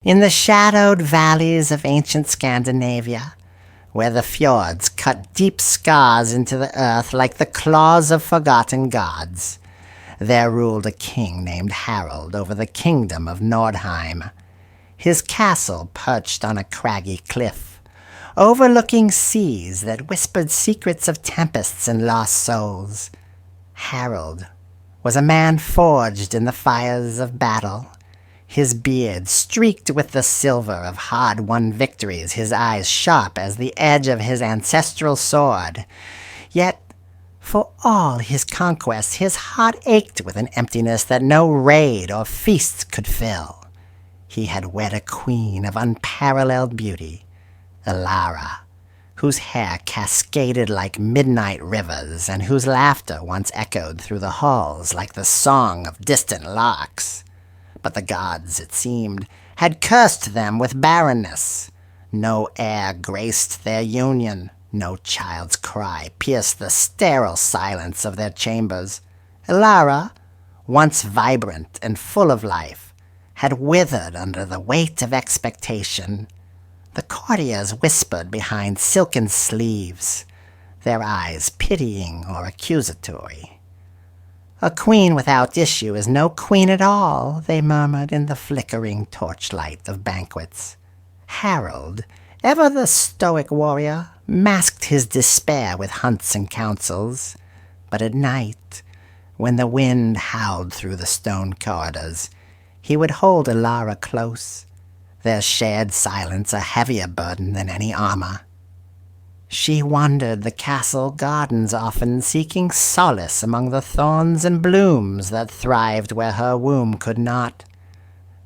In the shadowed valleys of ancient Scandinavia, where the fjords cut deep scars into the earth like the claws of forgotten gods, there ruled a king named Harold over the kingdom of Nordheim. His castle perched on a craggy cliff, overlooking seas that whispered secrets of tempests and lost souls. Harold was a man forged in the fires of battle, his beard streaked with the silver of hard-won victories, his eyes sharp as the edge of his ancestral sword. Yet, for all his conquests, his heart ached with an emptiness that no raid or feast could fill. He had wed a queen of unparalleled beauty, Elara, whose hair cascaded like midnight rivers, and whose laughter once echoed through the halls like the song of distant larks. But the gods, it seemed, had cursed them with barrenness. No heir graced their union, no child's cry pierced the sterile silence of their chambers. Elara, once vibrant and full of life, had withered under the weight of expectation. The courtiers whispered behind silken sleeves, their eyes pitying or accusatory. "A queen without issue is no queen at all," they murmured in the flickering torchlight of banquets. Harold, ever the stoic warrior, masked his despair with hunts and councils. But at night, when the wind howled through the stone corridors, he would hold Elara close, their shared silence a heavier burden than any armor. She wandered the castle gardens often, seeking solace among the thorns and blooms that thrived where her womb could not.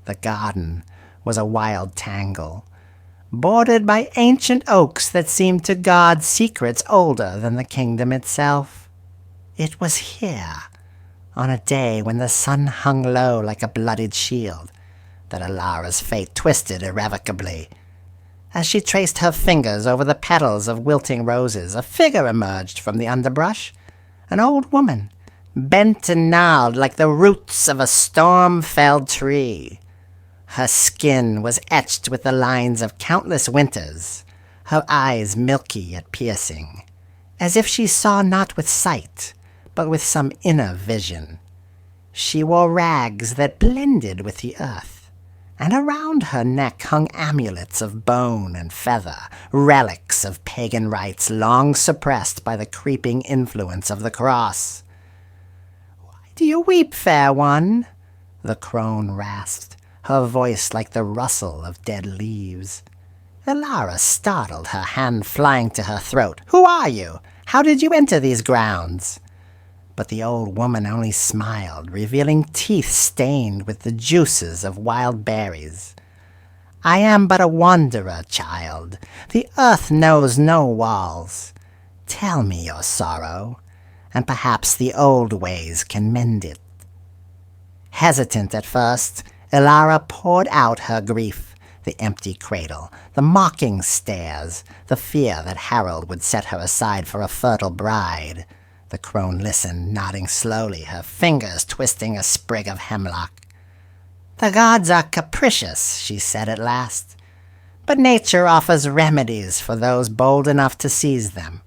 The garden was a wild tangle, bordered by ancient oaks that seemed to guard secrets older than the kingdom itself. It was here, on a day when the sun hung low like a bloodied shield, that Elara's fate twisted irrevocably. As she traced her fingers over the petals of wilting roses, a figure emerged from the underbrush, an old woman, bent and gnarled like the roots of a storm-felled tree. Her skin was etched with the lines of countless winters, her eyes milky yet piercing, as if she saw not with sight, but with some inner vision. She wore rags that blended with the earth, and around her neck hung amulets of bone and feather, relics of pagan rites long suppressed by the creeping influence of the cross. "Why do you weep, fair one?" the crone rasped, her voice like the rustle of dead leaves. Elara startled, her hand flying to her throat. "Who are you? How did you enter these grounds?" But the old woman only smiled, revealing teeth stained with the juices of wild berries. "I am but a wanderer, child. The earth knows no walls. Tell me your sorrow, and perhaps the old ways can mend it." Hesitant at first, Elara poured out her grief, the empty cradle, the mocking stares, the fear that Harold would set her aside for a fertile bride. The crone listened, nodding slowly, her fingers twisting a sprig of hemlock. "The gods are capricious," she said at last, "but nature offers remedies for those bold enough to seize them.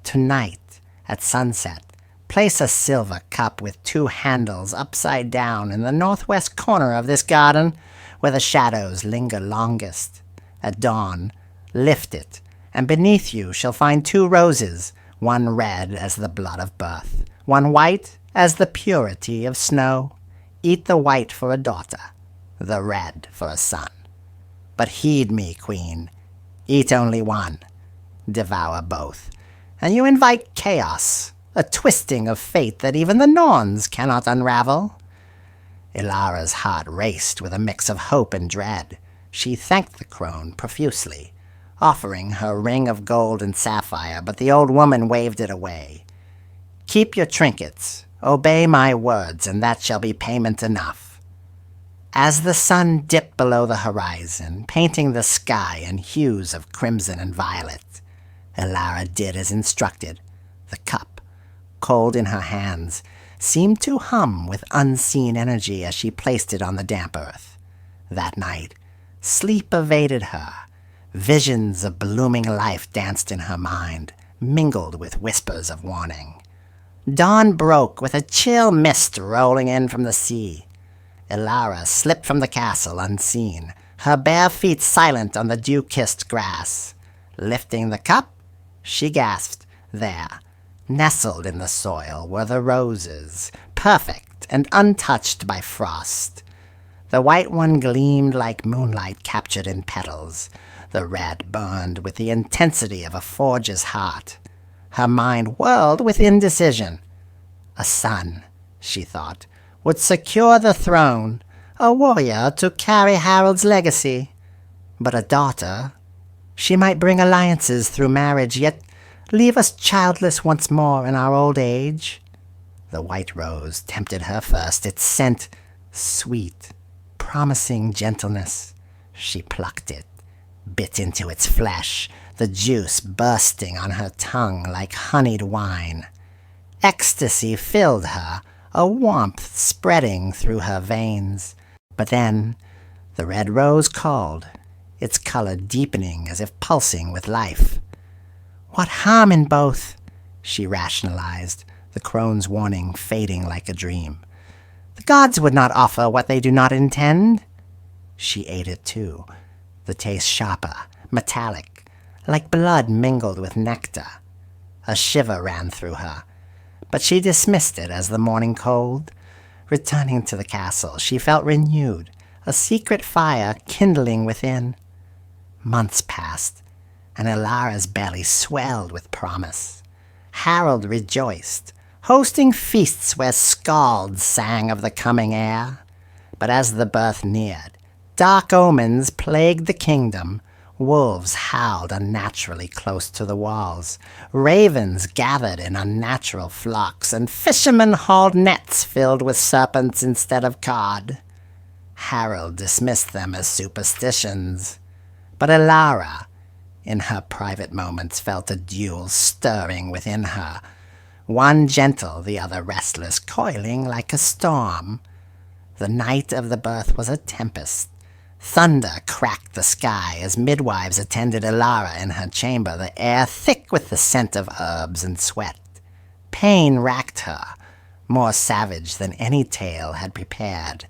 Tonight, at sunset, place a silver cup with 2 handles upside down in the northwest corner of this garden, where the shadows linger longest. At dawn, lift it, and beneath you shall find 2 roses, one red as the blood of birth, one white as the purity of snow. Eat the white for a daughter, the red for a son. But heed me, queen. Eat only one. Devour both, and you invite chaos, a twisting of fate that even the Norns cannot unravel." Elara's heart raced with a mix of hope and dread. She thanked the crone profusely, offering her ring of gold and sapphire, but the old woman waved it away. "Keep your trinkets, obey my words, and that shall be payment enough." As the sun dipped below the horizon, painting the sky in hues of crimson and violet, Elara did as instructed. The cup, cold in her hands, seemed to hum with unseen energy as she placed it on the damp earth. That night, Sleep evaded her. Visions of blooming life danced in her mind, mingled with whispers of warning. Dawn broke with a chill mist rolling in from the sea. Ilara slipped from the castle unseen, her bare feet silent on the dew-kissed grass. Lifting the cup, she gasped. There, nestled in the soil, were the roses, perfect and untouched by frost. The white one gleamed like moonlight captured in petals. The red burned with the intensity of a forger's heart. Her mind whirled with indecision. A son, she thought, would secure the throne, a warrior to carry Harold's legacy. But a daughter, she might bring alliances through marriage, yet leave us childless once more in our old age. The white rose tempted her first, its scent sweet, promising gentleness. She plucked it, bit into its flesh, the juice bursting on her tongue like honeyed wine. Ecstasy filled her, a warmth spreading through her veins. But then the red rose called, its color deepening as if pulsing with life. What harm in both? She rationalized, the crone's warning fading like a dream. The gods would not offer what they do not intend. She ate it too, the taste sharper, metallic, like blood mingled with nectar. A shiver ran through her, but she dismissed it as the morning cold. Returning to the castle, she felt renewed, a secret fire kindling within. Months passed, and Ilara's belly swelled with promise. Harold rejoiced, hosting feasts where skalds sang of the coming heir. But as the birth neared, dark omens plagued the kingdom. Wolves howled unnaturally close to the walls. Ravens gathered in unnatural flocks, and fishermen hauled nets filled with serpents instead of cod. Harold dismissed them as superstitions, but Ilara, in her private moments, felt a duel stirring within her, one gentle, the other restless, coiling like a storm. The night of the birth was a tempest. Thunder cracked the sky as midwives attended Ilara in her chamber, the air thick with the scent of herbs and sweat. Pain racked her, more savage than any tale had prepared.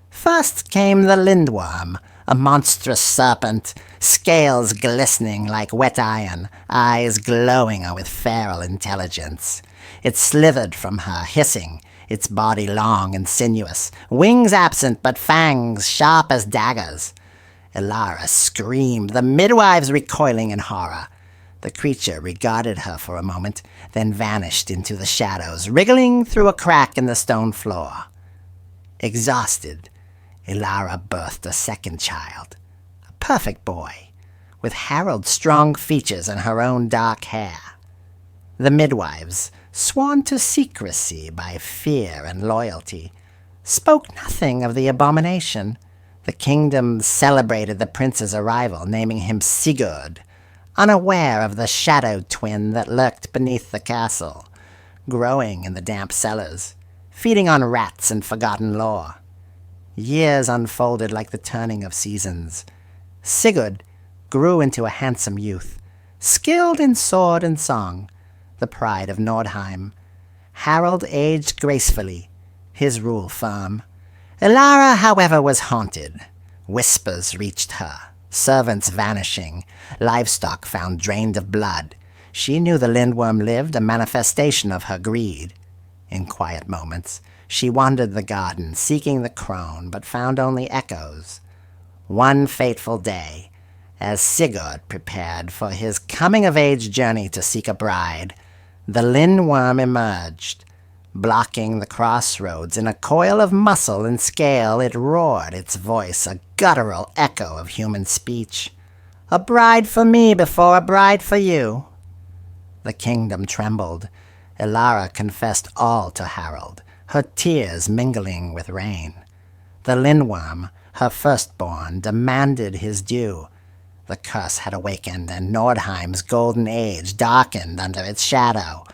First came the Lindworm, a monstrous serpent, scales glistening like wet iron, eyes glowing with feral intelligence. It slithered from her, hissing, its body long and sinuous, wings absent but fangs sharp as daggers. Ilara screamed, the midwives recoiling in horror. The creature regarded her for a moment, then vanished into the shadows, wriggling through a crack in the stone floor. Exhausted, Ilara birthed a second child, a perfect boy, with Harold's strong features and her own dark hair. The midwives, sworn to secrecy by fear and loyalty, spoke nothing of the abomination. The kingdom celebrated the prince's arrival, naming him Sigurd, unaware of the shadowed twin that lurked beneath the castle, growing in the damp cellars, feeding on rats and forgotten lore. Years unfolded like the turning of seasons. Sigurd grew into a handsome youth, skilled in sword and song, the pride of Nordheim. Harold aged gracefully, his rule firm. Ilara, however, was haunted. Whispers reached her, servants vanishing, livestock found drained of blood. She knew the Lindworm lived, a manifestation of her greed. In quiet moments, she wandered the garden, seeking the crone, but found only echoes. One fateful day, as Sigurd prepared for his coming-of-age journey to seek a bride, the Lindworm emerged. Blocking the crossroads in a coil of muscle and scale, it roared, its voice a guttural echo of human speech. "A bride for me before a bride for you." The kingdom trembled. Ilara confessed all to Harold, her tears mingling with rain. The Lindworm, her firstborn, demanded his due. The curse had awakened, and Nordheim's golden age darkened under its shadow.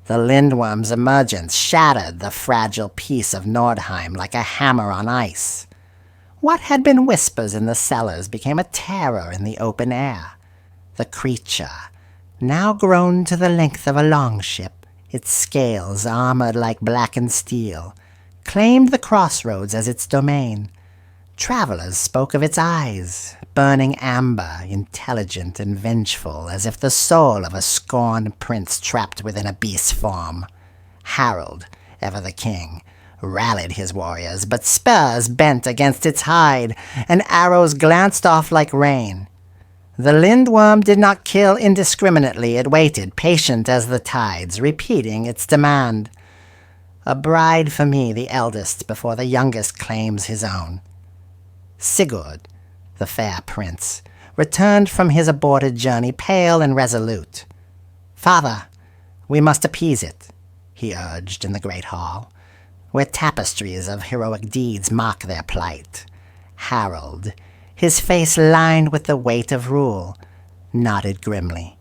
The Lindworm's emergence shattered the fragile peace of Nordheim like a hammer on ice. What had been whispers in the cellars became a terror in the open air. The creature, now grown to the length of a longship, its scales armored like blackened steel, claimed the crossroads as its domain. Travelers spoke of its eyes, burning amber, intelligent and vengeful, as if the soul of a scorned prince trapped within a beast's form. Harold, ever the king, rallied his warriors, but spurs bent against its hide, and arrows glanced off like rain. The Lindworm did not kill indiscriminately. It waited, patient as the tides, repeating its demand. A bride for me, the eldest, before the youngest claims his own. Sigurd, the fair prince, returned from his aborted journey pale and resolute. "Father, we must appease it," he urged in the great hall, where tapestries of heroic deeds mark their plight. Harold, his face lined with the weight of rule, nodded grimly.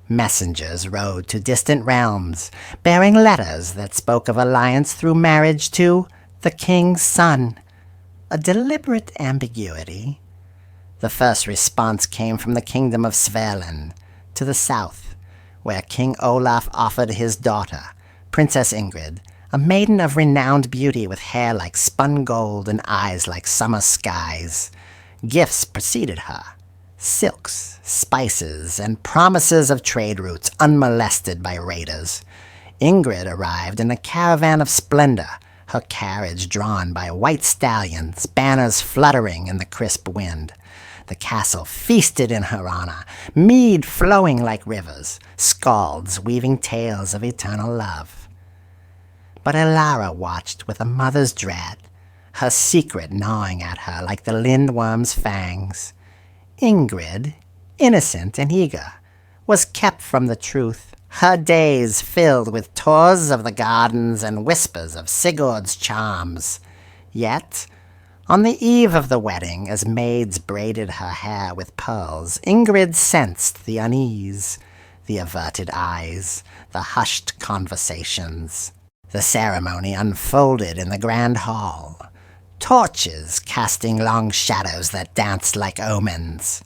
Messengers rode to distant realms, bearing letters that spoke of alliance through marriage to the king's son. A deliberate ambiguity. The first response came from the kingdom of Sverland, to the south, where King Olaf offered his daughter, Princess Ingrid, a maiden of renowned beauty with hair like spun gold and eyes like summer skies. Gifts preceded her, silks, spices, and promises of trade routes unmolested by raiders. Ingrid arrived in a caravan of splendor, her carriage drawn by white stallions, banners fluttering in the crisp wind. The castle feasted in her honor, mead flowing like rivers, skalds weaving tales of eternal love. But Elara watched with a mother's dread, her secret gnawing at her like the Lindworm's fangs. Ingrid, innocent and eager, was kept from the truth, her days filled with tours of the gardens and whispers of Sigurd's charms. Yet, on the eve of the wedding, as maids braided her hair with pearls, Ingrid sensed the unease, the averted eyes, the hushed conversations. The ceremony unfolded in the grand hall, torches casting long shadows that danced like omens.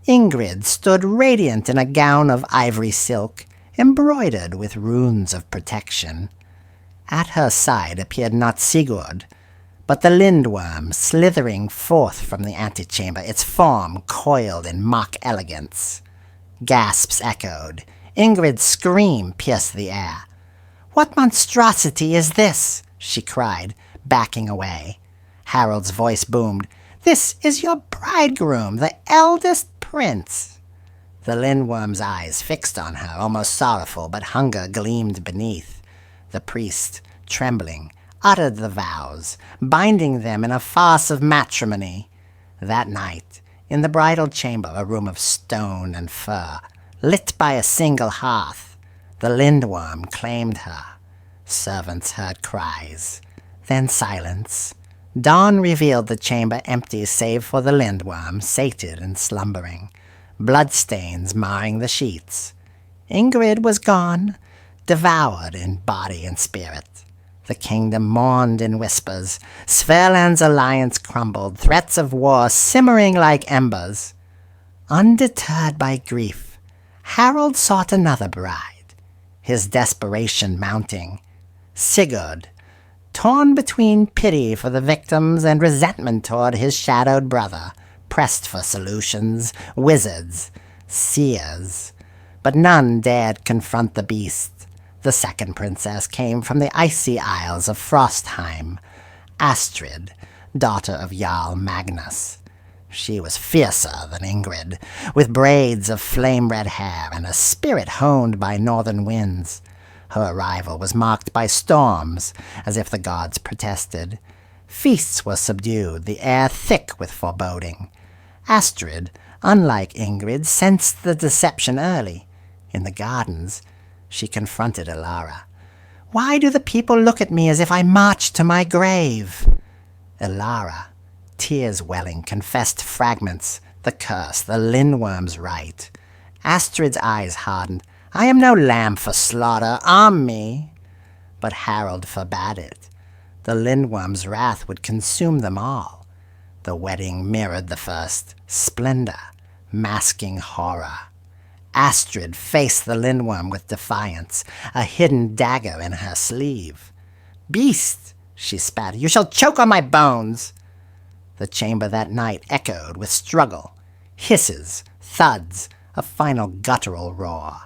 Ingrid stood radiant in a gown of ivory silk, embroidered with runes of protection. At her side appeared not Sigurd, but the Lindworm slithering forth from the antechamber, its form coiled in mock elegance. Gasps echoed. Ingrid's scream pierced the air. "What monstrosity is this?" she cried, backing away. Harold's voice boomed. "This is your bridegroom, the eldest prince." The Lindworm's eyes fixed on her, almost sorrowful, but hunger gleamed beneath. The priest, trembling, uttered the vows, binding them in a farce of matrimony. That night, in the bridal chamber, a room of stone and fir, lit by a single hearth, the Lindworm claimed her. Servants heard cries, then silence. Dawn revealed the chamber empty save for the Lindworm, sated and slumbering, bloodstains marring the sheets. Ingrid was gone, devoured in body and spirit. The kingdom mourned in whispers. Sverland's alliance crumbled, threats of war simmering like embers. Undeterred by grief, Harold sought another bride, his desperation mounting. Sigurd, torn between pity for the victims and resentment toward his shadowed brother, pressed for solutions, wizards, seers. But none dared confront the beast. The second princess came from the icy isles of Frostheim, Astrid, daughter of Jarl Magnus. She was fiercer than Ingrid, with braids of flame-red hair and a spirit honed by northern winds. Her arrival was marked by storms, as if the gods protested. Feasts were subdued, the air thick with foreboding. Astrid, unlike Ingrid, sensed the deception early. In the gardens, she confronted Elara. "Why do the people look at me as if I marched to my grave?" Elara, tears welling, confessed fragments, the curse, the Lindworm's right. Astrid's eyes hardened. "I am no lamb for slaughter, arm me." But Harold forbade it. The Lindworm's wrath would consume them all. The wedding mirrored the first, splendor, masking horror. Astrid faced the Lindworm with defiance, a hidden dagger in her sleeve. "Beast," she spat, "you shall choke on my bones!" The chamber that night echoed with struggle, hisses, thuds, a final guttural roar.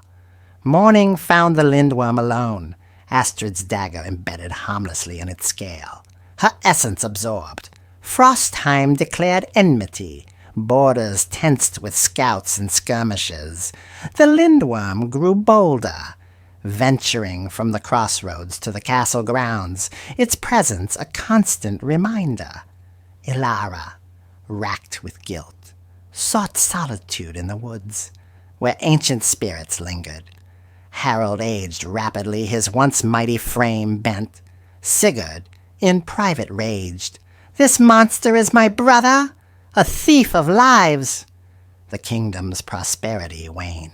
Morning found the Lindworm alone, Astrid's dagger embedded harmlessly in its scale, her essence absorbed. Frostheim declared enmity, borders tensed with scouts and skirmishes. The Lindworm grew bolder, venturing from the crossroads to the castle grounds, its presence a constant reminder. Ilara, racked with guilt, sought solitude in the woods, where ancient spirits lingered. Harold aged rapidly, his once mighty frame bent. Sigurd, in private, raged. "This monster is my brother, a thief of lives!" The kingdom's prosperity waned.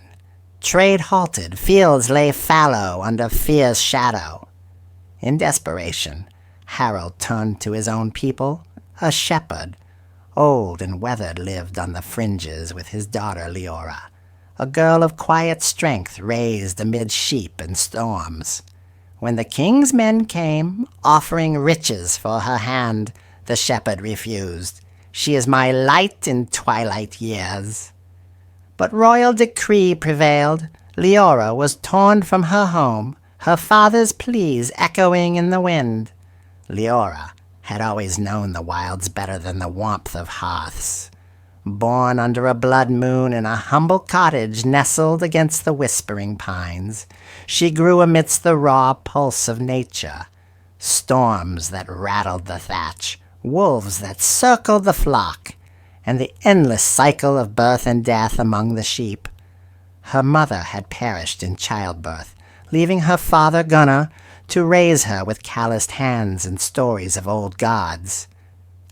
Trade halted, fields lay fallow under fear's shadow. In desperation, Harold turned to his own people. A shepherd, old and weathered, lived on the fringes with his daughter Leora, a girl of quiet strength raised amid sheep and storms. When the king's men came, offering riches for her hand, the shepherd refused. "She is my light in twilight years." But royal decree prevailed. Leora was torn from her home, her father's pleas echoing in the wind. Leora had always known the wilds better than the warmth of hearths. Born under a blood moon in a humble cottage nestled against the whispering pines, she grew amidst the raw pulse of nature. Storms that rattled the thatch, wolves that circled the flock, and the endless cycle of birth and death among the sheep. Her mother had perished in childbirth, leaving her father Gunnar to raise her with calloused hands and stories of old gods.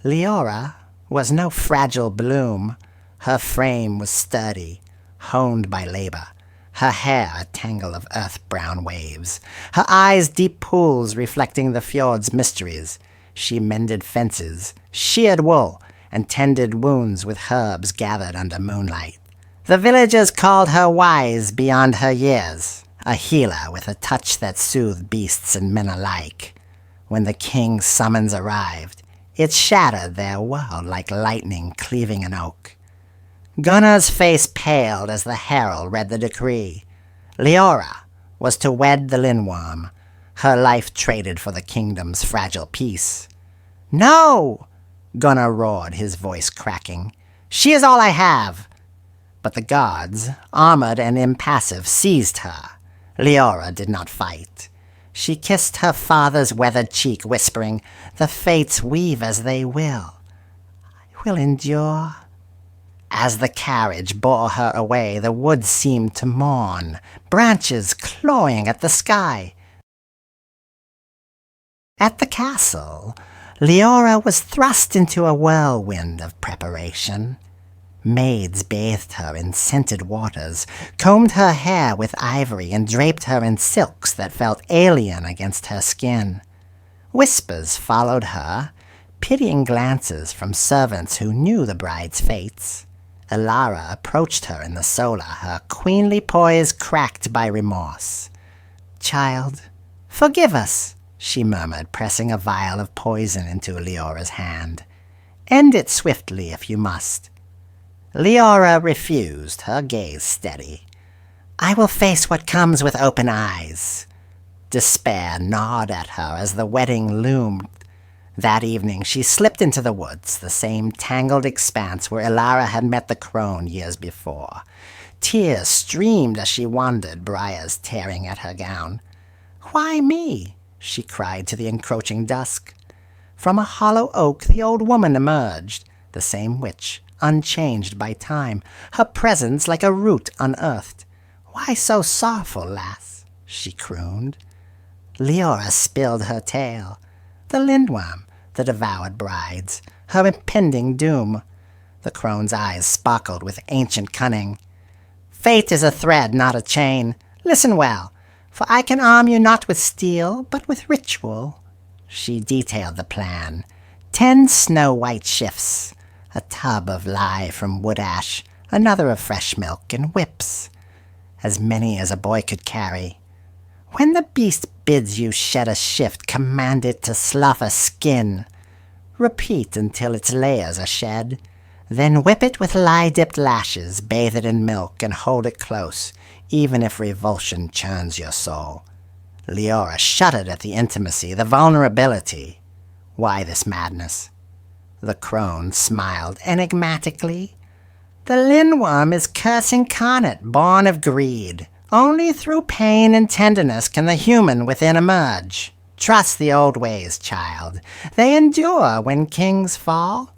Leora was no fragile bloom. Her frame was sturdy, honed by labor, her hair a tangle of earth-brown waves, her eyes deep pools reflecting the fjord's mysteries. She mended fences, sheared wool, and tended wounds with herbs gathered under moonlight. The villagers called her wise beyond her years, a healer with a touch that soothed beasts and men alike. When the king's summons arrived, it shattered their world like lightning cleaving an oak. Gunnar's face paled as the herald read the decree. Leora was to wed the Lindworm, her life traded for the kingdom's fragile peace. "No!" Gunnar roared, his voice cracking. "She is all I have!" But the gods, armored and impassive, seized her. Leora did not fight. She kissed her father's weathered cheek, whispering, "The fates weave as they will. I will endure." As the carriage bore her away, the woods seemed to mourn, branches clawing at the sky. At the castle, Leora was thrust into a whirlwind of preparation. Maids bathed her in scented waters, combed her hair with ivory, and draped her in silks that felt alien against her skin. Whispers followed her, pitying glances from servants who knew the bride's fates. Ilara approached her in the solar, her queenly poise cracked by remorse. "Child, forgive us," she murmured, pressing a vial of poison into Leora's hand. "End it swiftly if you must." Leora refused, her gaze steady. "I will face what comes with open eyes." Despair gnawed at her as the wedding loomed. That evening she slipped into the woods, the same tangled expanse where Ilara had met the crone years before. Tears streamed as she wandered, briars tearing at her gown. "Why me?" she cried to the encroaching dusk. From a hollow oak the old woman emerged, the same witch, unchanged by time, her presence like a root unearthed. "Why so sorrowful, lass?" she crooned. Leora spilled her tale. The Lindworm, the devoured bride's, her impending doom. The crone's eyes sparkled with ancient cunning. "Fate is a thread, not a chain. Listen well, for I can arm you not with steel, but with ritual." She detailed the plan. 10 snow-white shifts, a tub of lye from wood ash, another of fresh milk, and whips, as many as a boy could carry. When the beast bids you shed a shift, command it to slough a skin. Repeat until its layers are shed. Then whip it with lye-dipped lashes, bathe it in milk, and hold it close, even if revulsion churns your soul. Leora shuddered at the intimacy, the vulnerability. Why this madness? The crone smiled enigmatically. The Lindworm is curse incarnate, born of greed. Only through pain and tenderness can the human within emerge. Trust the old ways, child. They endure when kings fall.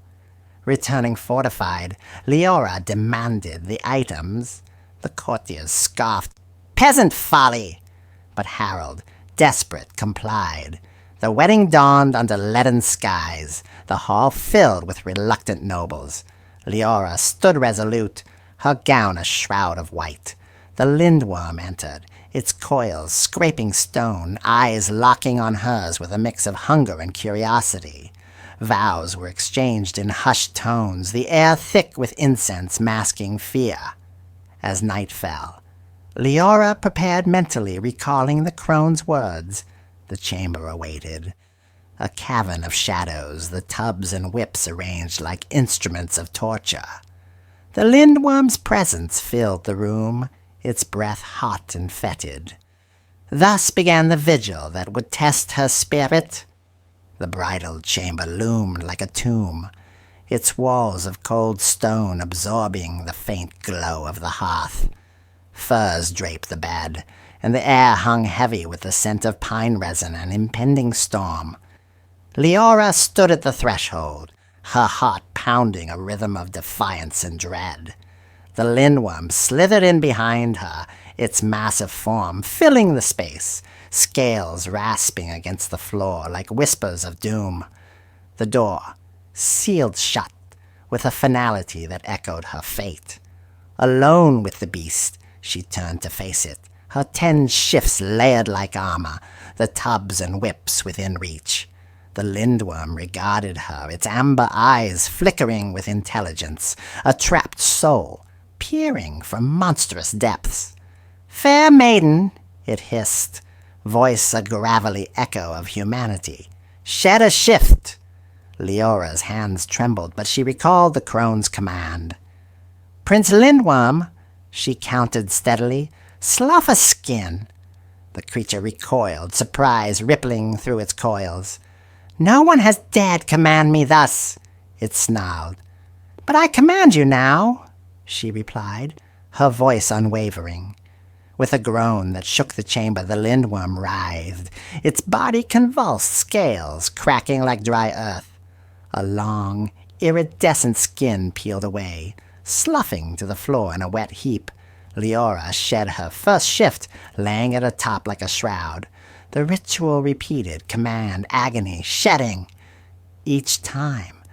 Returning fortified, Leora demanded the items. The courtiers scoffed. Peasant folly! But Harold, desperate, complied. The wedding dawned under leaden skies, the hall filled with reluctant nobles. Leora stood resolute, her gown a shroud of white. The Lindworm entered, its coils scraping stone, eyes locking on hers with a mix of hunger and curiosity. Vows were exchanged in hushed tones, the air thick with incense masking fear. As night fell, Leora prepared mentally, recalling the crone's words. The chamber awaited. A cavern of shadows, the tubs and whips arranged like instruments of torture. The Lindworm's presence filled the room, its breath hot and fetid. Thus began the vigil that would test her spirit. The bridal chamber loomed like a tomb, its walls of cold stone absorbing the faint glow of the hearth. Furs draped the bed, and the air hung heavy with the scent of pine resin and impending storm. Leora stood at the threshold, her heart pounding a rhythm of defiance and dread. The Lindworm slithered in behind her, its massive form filling the space, scales rasping against the floor like whispers of doom. The door sealed shut with a finality that echoed her fate. Alone with the beast, she turned to face it, her 10 shifts layered like armor, the tubs and whips within reach. The Lindworm regarded her, its amber eyes flickering with intelligence, a trapped soul peering from monstrous depths. "Fair maiden," it hissed, voice a gravelly echo of humanity, "shed a shift." Leora's hands trembled, but she recalled the crone's command. "Prince Lindworm," she counted steadily, "slough a skin." The creature recoiled, surprise rippling through its coils. "No one has dared command me thus," it snarled. "But I command you now," she replied, her voice unwavering. With a groan that shook the chamber, the Lindworm writhed, its body convulsed, scales cracking like dry earth. A long, iridescent skin peeled away, sloughing to the floor in a wet heap. Leora shed her first shift, laying it atop like a shroud. The ritual repeated, command, agony, shedding. Each time,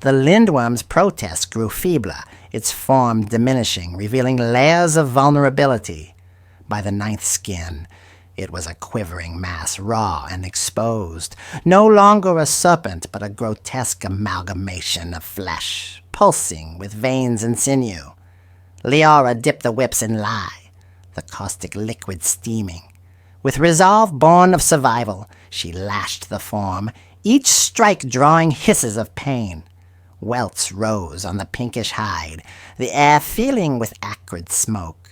the Lindworm's protest grew feebler, its form diminishing, revealing layers of vulnerability. By the 9th skin, it was a quivering mass, raw and exposed, no longer a serpent, but a grotesque amalgamation of flesh, pulsing with veins and sinew. Leora dipped the whips in lye, the caustic liquid steaming. With resolve born of survival, she lashed the form, each strike drawing hisses of pain. Welts rose on the pinkish hide, the air filling with acrid smoke.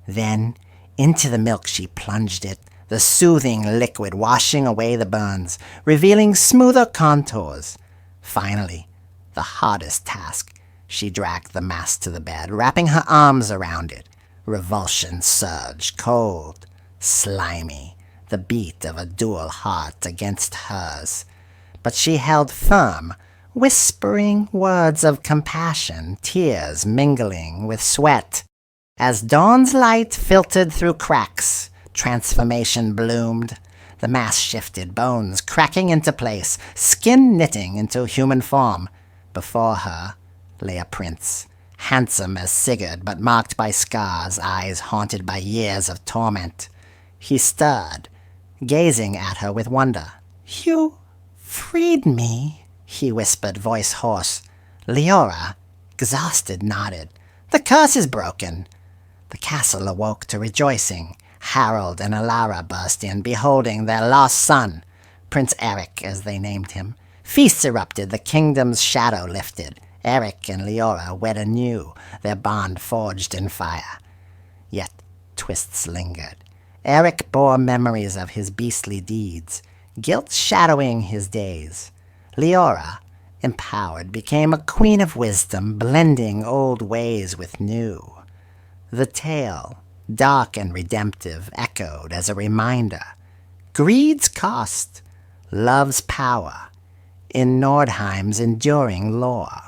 Then, into the milk she plunged it, the soothing liquid washing away the burns, revealing smoother contours. Finally, the hardest task, she dragged the mass to the bed, wrapping her arms around it. Revulsion surged, cold, slimy, the beat of a dual heart against hers. But she held firm, whispering words of compassion, tears mingling with sweat. As dawn's light filtered through cracks, transformation bloomed. The mass shifted, bones cracking into place, skin knitting into human form. Before her lay a prince, handsome as Sigurd, but marked by scars, eyes haunted by years of torment. He stirred, gazing at her with wonder. "You freed me," he whispered, voice hoarse. Leora, exhausted, nodded. The curse is broken. The castle awoke to rejoicing. Harold and Alara burst in, beholding their lost son, Prince Eric, as they named him. Feasts erupted, the kingdom's shadow lifted. Eric and Leora wed anew, their bond forged in fire. Yet twists lingered. Eric bore memories of his beastly deeds, guilt shadowing his days. Leora, empowered, became a queen of wisdom, blending old ways with new. The tale, dark and redemptive, echoed as a reminder. Greed's cost, love's power, in Nordheim's enduring lore.